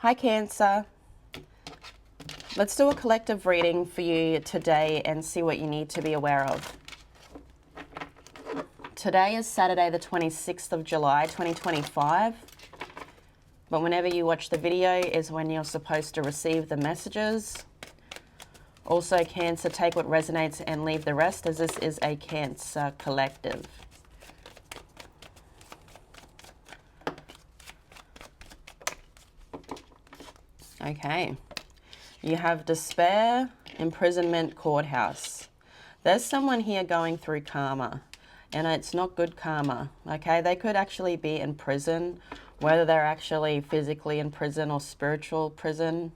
Hi Cancer. Let's do a collective reading for you today and see what you need to be aware of. Today is Saturday the 26th of July 2025. But whenever you watch the video is when you're supposed to receive the messages. Also Cancer, take what resonates and leave the rest, as this is a Cancer collective. Okay. You have despair, imprisonment, courthouse. There's someone here going through karma, and it's not good karma, okay? They could actually be in prison, whether they're actually physically in prison or spiritual prison,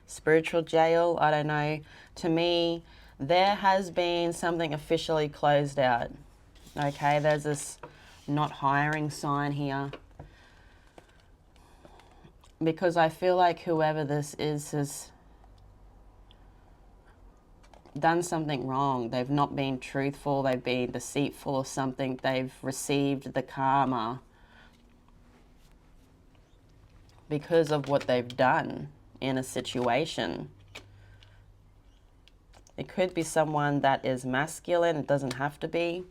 spiritual jail, I don't know. To me, there has been something officially closed out, okay? There's this not hiring sign here. Because I feel like whoever this is has done something wrong. They've not been truthful. They've been deceitful or something. They've received the karma because of what they've done in a situation. It could be someone that is masculine. It doesn't have to be.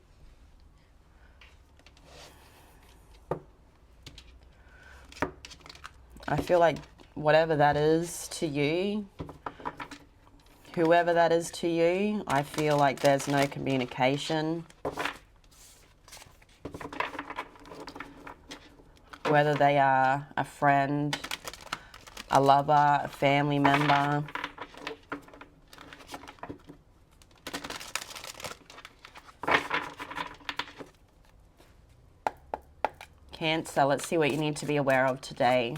I feel like whatever that is to you, whoever that is to you, I feel like there's no communication. Whether they are a friend, a lover, a family member. Cancer, let's see what you need to be aware of today.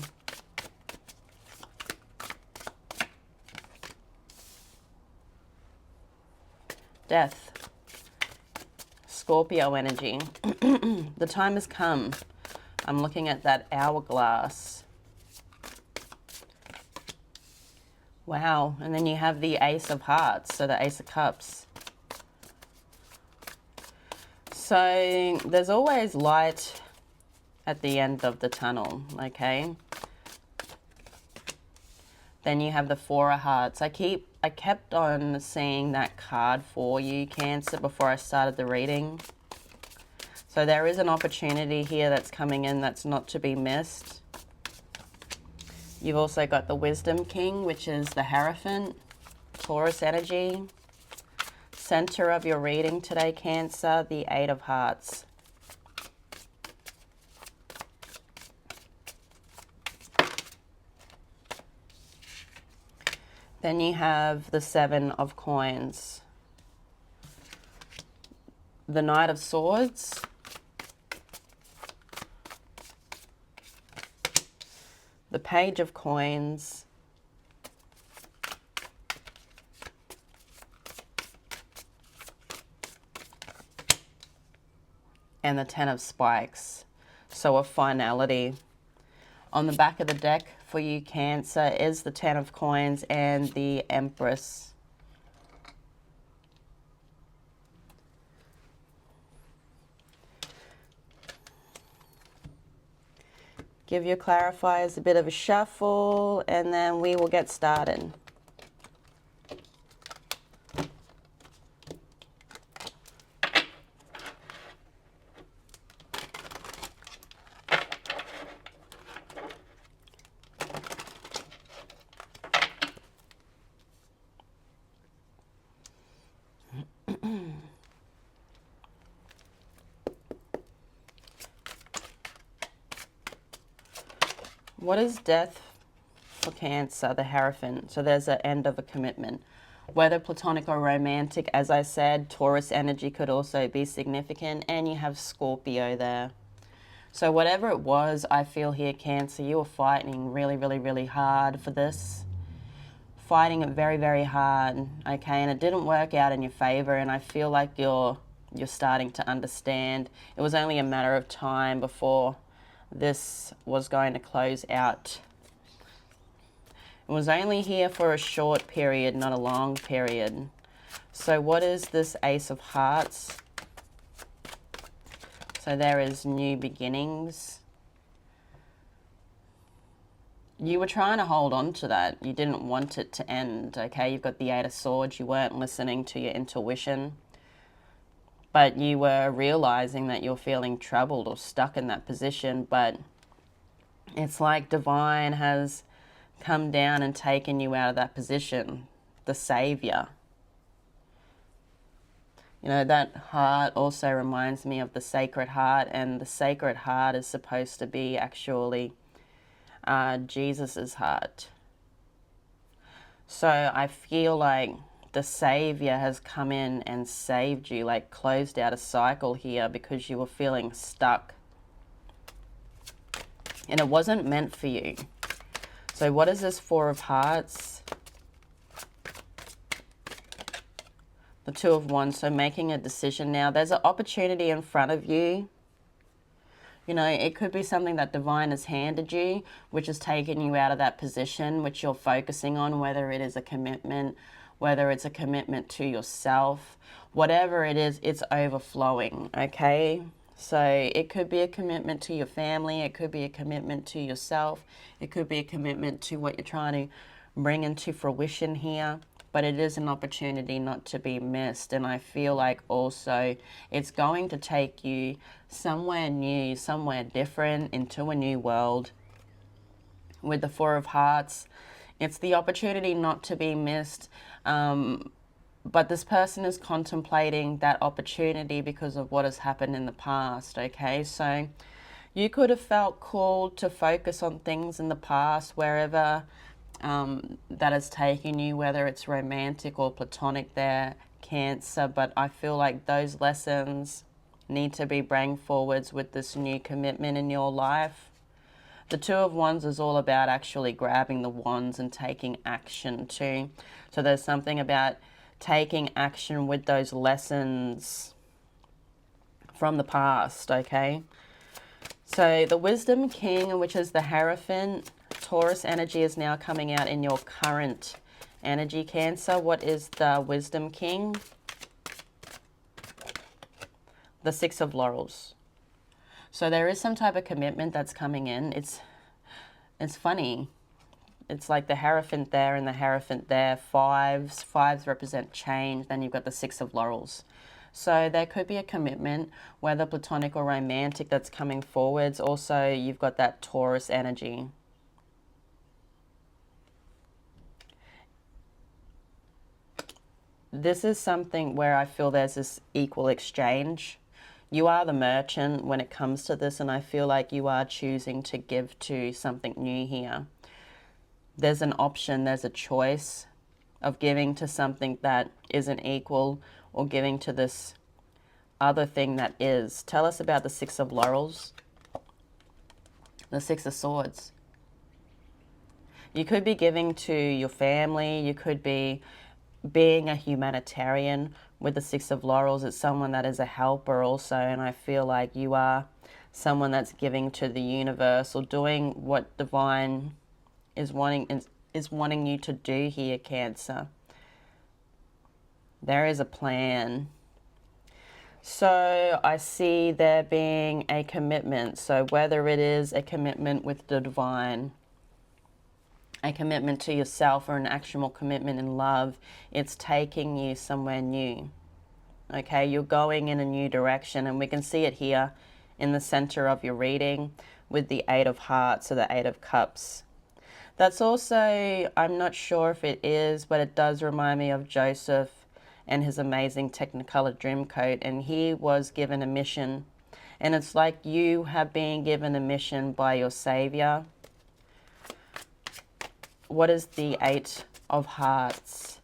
Death. Scorpio energy. The time has come. I'm looking at that hourglass. Wow. And then you have the Ace of Hearts, so the Ace of Cups. So there's always light at the end of the tunnel, okay? Then you have the Four of Hearts. I kept on seeing that card for you, Cancer, before I started the reading. So there is an opportunity here that's coming in that's not to be missed. You've also got the Wisdom King, which is the Hierophant, Taurus energy. Center of your reading today, Cancer, the Eight of Hearts. Then you have the Seven of Coins. The Knight of Swords. The Page of Coins. And the Ten of Spikes. So a finality. On the back of the deck for you, Cancer, is the Ten of Coins and the Empress. Give your clarifiers a bit of a shuffle and then we will get started. What is death for Cancer? The Hierophant. So there's an end of a commitment. Whether platonic or romantic, as I said, Taurus energy could also be significant. And you have Scorpio there. So whatever it was, I feel here, Cancer, you were fighting really, really, really hard for this. Fighting it very, very hard, okay? And it didn't work out in your favor. And I feel like you're starting to understand. It was only a matter of time before this was going to close out. It was only here for a short period, not a long period. So what is this Ace of Hearts? So there is new beginnings. You were trying to hold on to that. You didn't want it to end, okay? You've got the Eight of Swords. You weren't listening to your intuition. But you were realizing that you're feeling troubled or stuck in that position. But it's like divine has come down and taken you out of that position. The savior. You know, that heart also reminds me of the Sacred Heart. And the Sacred Heart is supposed to be actually Jesus's heart. So I feel like the Savior has come in and saved you, like closed out a cycle here because you were feeling stuck. And it wasn't meant for you. So what is this Four of Hearts? The Two of Wands, so making a decision now. There's an opportunity in front of you. You know, it could be something that divine has handed you, which has taken you out of that position, which you're focusing on, whether it is a commitment, whether it's a commitment to yourself, whatever it is, it's overflowing, okay? So it could be a commitment to your family, it could be a commitment to yourself, it could be a commitment to what you're trying to bring into fruition here. But it is an opportunity not to be missed. And I feel like also it's going to take you somewhere new, somewhere different, into a new world. With the Four of Hearts, it's the opportunity not to be missed. But this person is contemplating that opportunity because of what has happened in the past, okay? So you could have felt called to focus on things in the past, wherever that has taken you, whether it's romantic or platonic there, Cancer. But I feel like those lessons need to be brought forwards with this new commitment in your life. The Two of Wands is all about actually grabbing the wands and taking action too. So there's something about taking action with those lessons from the past, okay? So the Wisdom King, which is the Hierophant, Taurus energy is now coming out in your current energy, Cancer. What is the Wisdom King? The Six of Laurels. So there is some type of commitment that's coming in. It's funny. It's like the Hierophant there and the Hierophant there. Fives represent change. Then you've got the Six of Laurels. So there could be a commitment, whether platonic or romantic, that's coming forwards. Also, you've got that Taurus energy. This is something where I feel there's this equal exchange. You are the merchant when it comes to this, and I feel like you are choosing to give to something new here. There's an option, there's a choice of giving to something that isn't equal or giving to this other thing that is. Tell us about the Six of Laurels, the Six of Swords. You could be giving to your family, you could be being a humanitarian. With the Six of Laurels, it's someone that is a helper also, and I feel like you are someone that's giving to the universe or doing what divine is wanting you to do here, Cancer. There is a plan. So I see there being a commitment. So whether it is a commitment with the divine, a commitment to yourself, or an actual commitment in love, it's taking you somewhere new. Okay, you're going in a new direction, and we can see it here in the center of your reading with the Eight of Hearts or the Eight of Cups. That's also, I'm not sure if it is, but it does remind me of Joseph and his amazing Technicolor Dreamcoat, and he was given a mission, and it's like you have been given a mission by your Savior. What is the Eight of Hearts?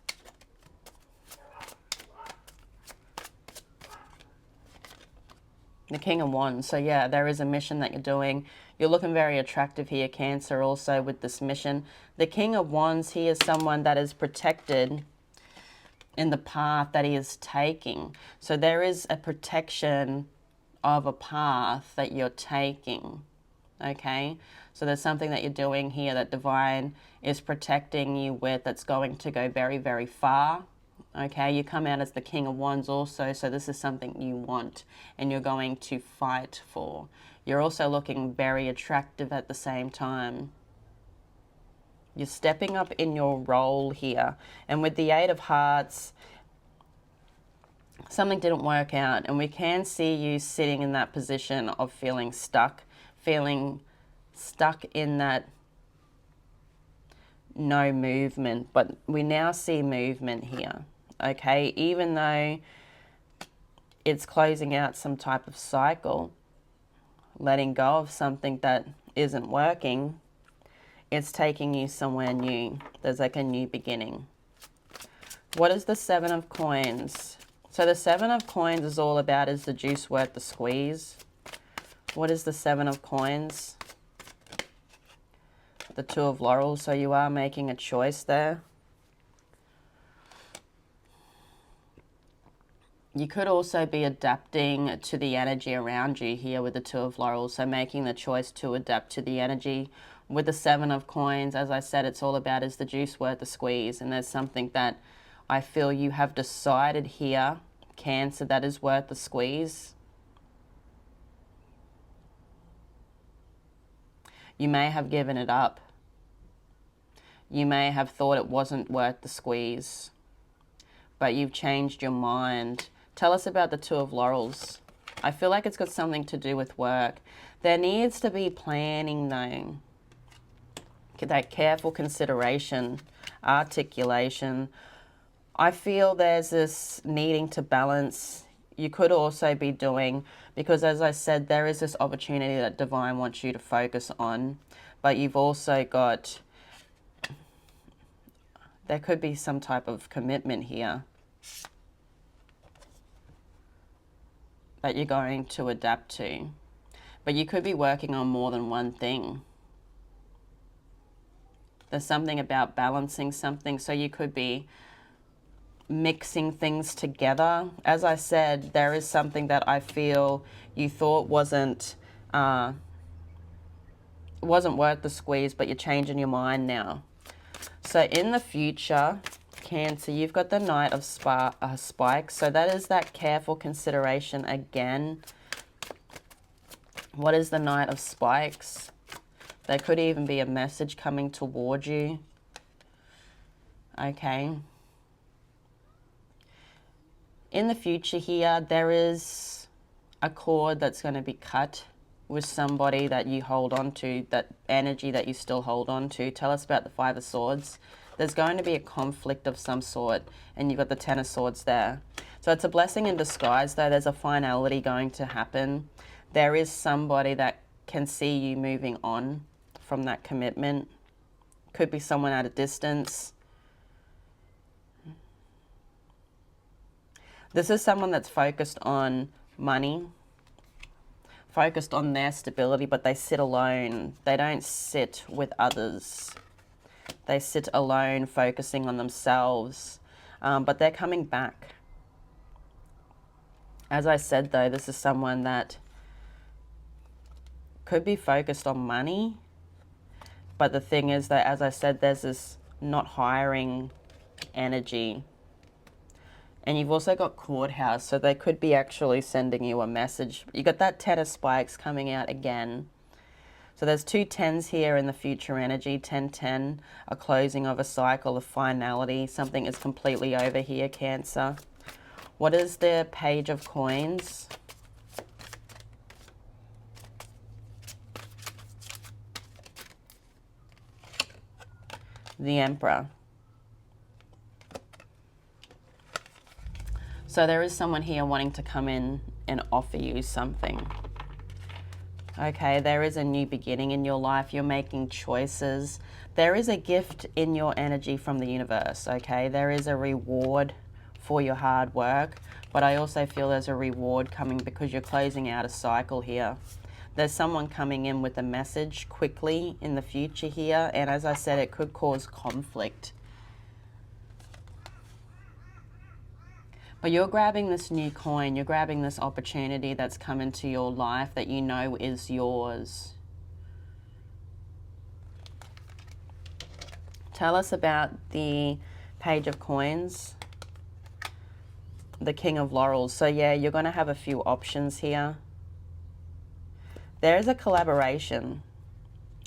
The King of Wands. So yeah, there is a mission that you're doing. You're looking very attractive here, Cancer, also with this mission. The King of Wands, he is someone that is protected in the path that he is taking. So there is a protection of a path that you're taking, okay? So there's something that you're doing here that divine is protecting you with, that's going to go very, very far, okay? You come out as the King of Wands also, so this is something you want and you're going to fight for. You're also looking very attractive at the same time. You're stepping up in your role here. And with the Eight of Hearts, something didn't work out. And we can see you sitting in that position of feeling stuck in that no movement. But we now see movement here, okay? Even though it's closing out some type of cycle, letting go of something that isn't working, it's taking you somewhere new. There's like a new beginning. What is the Seven of Coins? So the Seven of Coins is all about, is the juice worth the squeeze? What is the Seven of Coins? The Two of Laurels. So you are making a choice there. You could also be adapting to the energy around you here with the Two of Laurels. So making the choice to adapt to the energy. With the Seven of Coins, as I said, it's all about, is the juice worth the squeeze? And there's something that I feel you have decided here, Cancer, that is worth the squeeze. You may have given it up. You may have thought it wasn't worth the squeeze, but you've changed your mind. Tell us about the Two of Laurels. I feel like it's got something to do with work. There needs to be planning though. That careful consideration, articulation. I feel there's this needing to balance. You could also be doing, because as I said, there is this opportunity that Divine wants you to focus on, but you've also got, there could be some type of commitment here that you're going to adapt to, but you could be working on more than one thing. There's something about balancing something, so you could be mixing things together. As I said, there is something that I feel you thought wasn't worth the squeeze, but you're changing your mind now. So in the future, Cancer, you've got the Knight of Spikes. So that is that careful consideration again. What is the Knight of Spikes? There could even be a message coming toward you. Okay. In the future here, there is a cord that's going to be cut with somebody that you hold on to, that energy that you still hold on to. Tell us about the Five of Swords. There's going to be a conflict of some sort, and you've got the Ten of Swords there. So it's a blessing in disguise, though. There's a finality going to happen. There is somebody that can see you moving on from that commitment. Could be someone at a distance. This is someone that's focused on money, focused on their stability, but they sit alone. They don't sit with others. They sit alone, focusing on themselves, but they're coming back. As I said, though, this is someone that could be focused on money, but the thing is that, as I said, there's this not hiring energy. And you've also got Courthouse, so they could be actually sending you a message. You got that Ten of Spikes coming out again. So there's two tens here in the future energy. 10-10, a closing of a cycle, a finality. Something is completely over here, Cancer. What is the Page of Coins? The Emperor. So there is someone here wanting to come in and offer you something. Okay, there is a new beginning in your life. You're making choices. There is a gift in your energy from the universe, okay? There is a reward for your hard work, but I also feel there's a reward coming because you're closing out a cycle here. There's someone coming in with a message quickly in the future here, and as I said, it could cause conflict. But you're grabbing this new coin, you're grabbing this opportunity that's come into your life that you know is yours. Tell us about the Page of Coins, the King of Laurels. So yeah, you're going to have a few options here. There is a collaboration,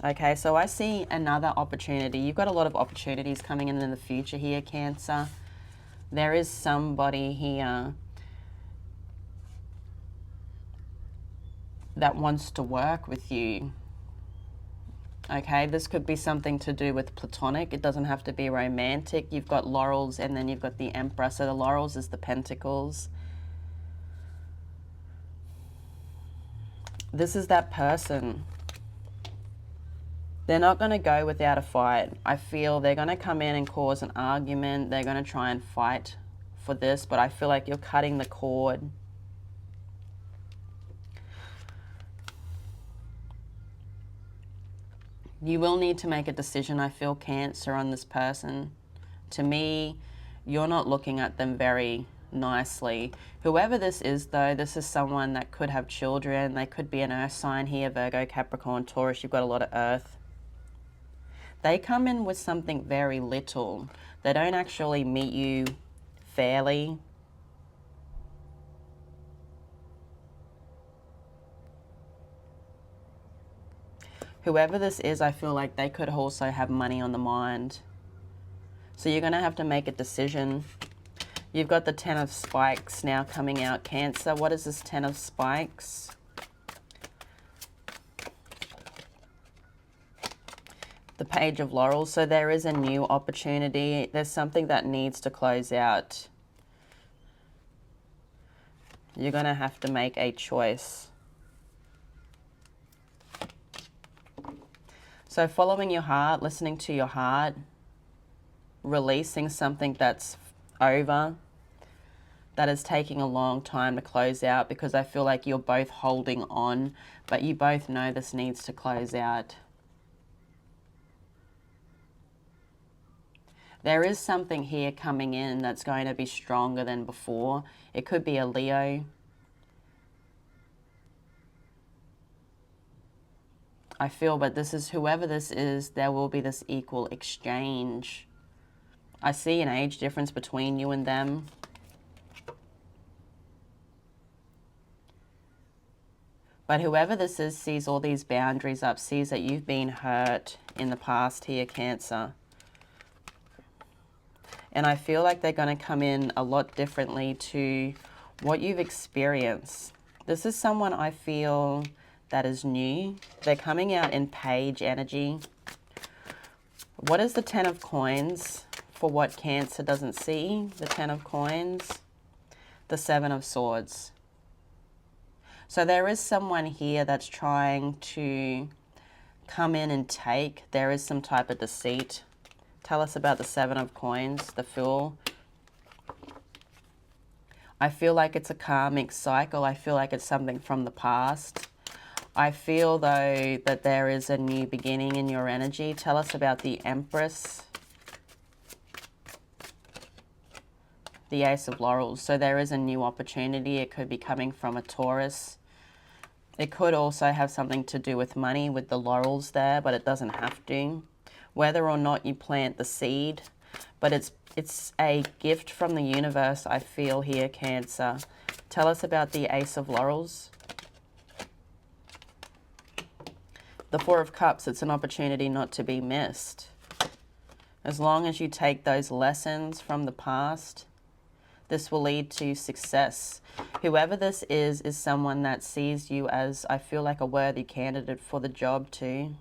Okay, so I see another opportunity. You've got a lot of opportunities coming in the future here, Cancer. There is somebody here that wants to work with you. Okay, this could be something to do with platonic. It doesn't have to be romantic. You've got laurels and then you've got the Emperor. So the laurels is the pentacles. This is that person. They're not going to go without a fight. I feel they're going to come in and cause an argument. They're going to try and fight for this, but I feel like you're cutting the cord. You will need to make a decision, I feel, Cancer, on this person. To me, you're not looking at them very nicely. Whoever this is, though, this is someone that could have children. They could be an earth sign here, Virgo, Capricorn, Taurus. You've got a lot of earth. They come in with something very little. They don't actually meet you fairly. Whoever this is, I feel like they could also have money on the mind. So you're going to have to make a decision. You've got the Ten of Spikes now coming out, Cancer. What is this Ten of Spikes? The Page of Laurels. So there is a new opportunity. There's something that needs to close out. You're going to have to make a choice. So following your heart, listening to your heart, releasing something that's over, that is taking a long time to close out, because I feel like you're both holding on, but you both know this needs to close out. There is something here coming in that's going to be stronger than before. It could be a Leo. I feel, but this is, whoever this is, there will be this equal exchange. I see an age difference between you and them. But whoever this is sees all these boundaries up, sees that you've been hurt in the past here, Cancer. And I feel like they're going to come in a lot differently to what you've experienced. This is someone I feel that is new. They're coming out in Page energy. What is the Ten of Coins for what Cancer doesn't see? The Ten of Coins, the Seven of Swords. So there is someone here that's trying to come in and take. There is some type of deceit. Tell us about the Seven of Coins, the Fool. I feel like it's a karmic cycle. I feel like it's something from the past. I feel, though, that there is a new beginning in your energy. Tell us about the Empress. The Ace of Laurels. So there is a new opportunity. It could be coming from a Taurus. It could also have something to do with money with the laurels there, but it doesn't have to. Whether or not you plant the seed, but it's a gift from the universe, I feel here, Cancer. Tell us about the Ace of Laurels. The Four of Cups, it's an opportunity not to be missed. As long as you take those lessons from the past, this will lead to success. Whoever this is someone that sees you as, I feel like, a worthy candidate for the job too.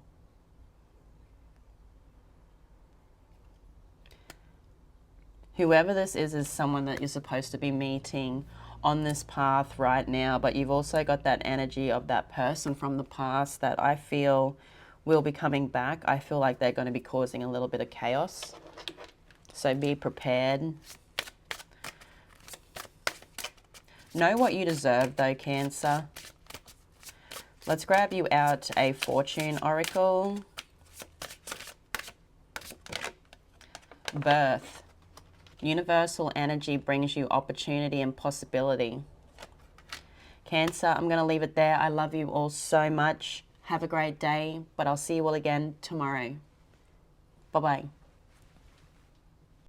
Whoever this is someone that you're supposed to be meeting on this path right now, but you've also got that energy of that person from the past that I feel will be coming back. I feel like they're going to be causing a little bit of chaos. So be prepared. Know what you deserve, though, Cancer. Let's grab you out a fortune oracle. Birth. Universal energy brings you opportunity and possibility. Cancer, I'm going to leave it there. I love you all so much. Have a great day, but I'll see you all again tomorrow. Bye-bye.